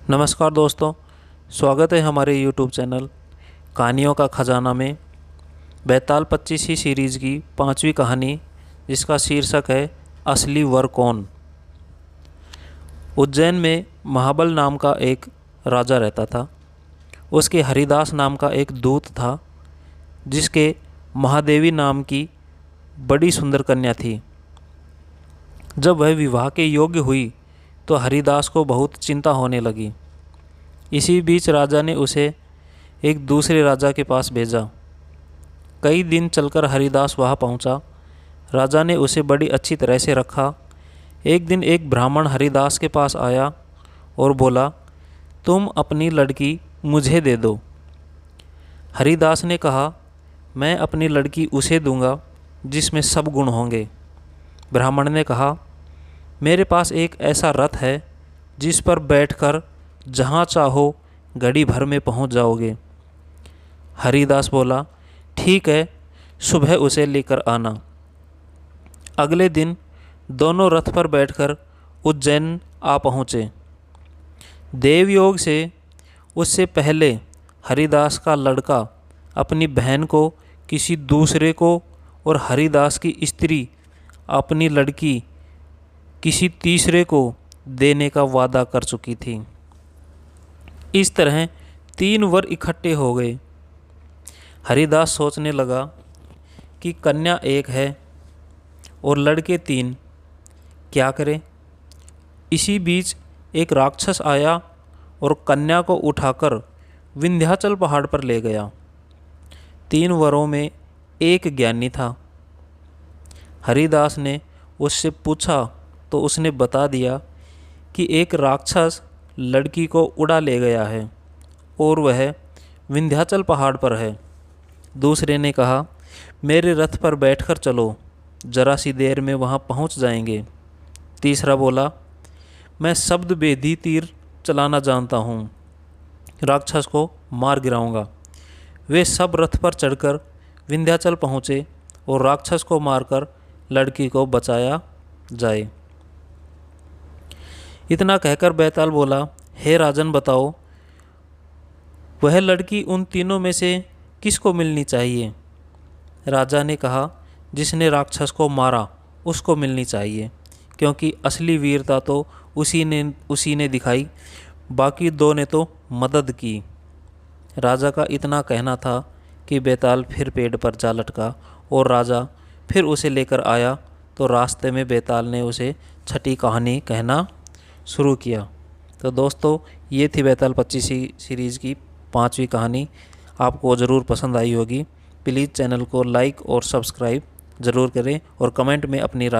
नमस्कार दोस्तों, स्वागत है हमारे YouTube चैनल कहानियों का खजाना में। बैताल 25वीं सीरीज़ की 5वीं कहानी, जिसका शीर्षक है असली वर कौन। उज्जैन में महाबल नाम का एक राजा रहता था। उसके हरिदास नाम का एक दूत था, जिसके महादेवी नाम की बड़ी सुंदर कन्या थी। जब वह विवाह के योग्य हुई तो हरिदास को बहुत चिंता होने लगी। इसी बीच राजा ने उसे एक दूसरे राजा के पास भेजा। कई दिन चलकर हरिदास वहाँ पहुँचा। राजा ने उसे बड़ी अच्छी तरह से रखा। एक दिन एक ब्राह्मण हरिदास के पास आया और बोला, तुम अपनी लड़की मुझे दे दो। हरिदास ने कहा, मैं अपनी लड़की उसे दूंगा जिसमें सब गुण होंगे। ब्राह्मण ने कहा, मेरे पास एक ऐसा रथ है जिस पर बैठकर जहाँ चाहो घड़ी भर में पहुँच जाओगे। हरिदास बोला, ठीक है, सुबह उसे लेकर आना। अगले दिन दोनों रथ पर बैठकर उज्जैन आ पहुँचे। देवयोग से उससे पहले हरिदास का लड़का अपनी बहन को किसी दूसरे को और हरिदास की स्त्री अपनी लड़की किसी तीसरे को देने का वादा कर चुकी थी। इस तरह 3 वर इकट्ठे हो गए। हरिदास सोचने लगा कि कन्या एक है और लड़के 3, क्या करें। इसी बीच एक राक्षस आया और कन्या को उठाकर विंध्याचल पहाड़ पर ले गया। 3 वरों में एक ज्ञानी था। हरिदास ने उससे पूछा तो उसने बता दिया कि एक राक्षस लड़की को उड़ा ले गया है और वह विंध्याचल पहाड़ पर है। दूसरे ने कहा, मेरे रथ पर बैठकर चलो, जरा सी देर में वहाँ पहुँच जाएंगे। तीसरा बोला, मैं शब्द भेदी तीर चलाना जानता हूँ, राक्षस को मार गिराऊंगा। वे सब रथ पर चढ़कर विंध्याचल पहुँचे और राक्षस को मारकर लड़की को बचाया जाए। इतना कहकर बैताल बोला, हे राजन, बताओ वह लड़की उन तीनों में से किसको मिलनी चाहिए। राजा ने कहा, जिसने राक्षस को मारा उसको मिलनी चाहिए, क्योंकि असली वीरता तो उसी ने दिखाई, बाकी 2 ने तो मदद की। राजा का इतना कहना था कि बैताल फिर पेड़ पर जा लटका और राजा फिर उसे लेकर आया तो रास्ते में बैताल ने उसे छठी कहानी कहना शुरू किया। तो दोस्तों, ये थी बैताल 25वीं सीरीज़ की 5वीं कहानी। आपको ज़रूर पसंद आई होगी। प्लीज़ चैनल को लाइक और सब्सक्राइब ज़रूर करें और कमेंट में अपनी राय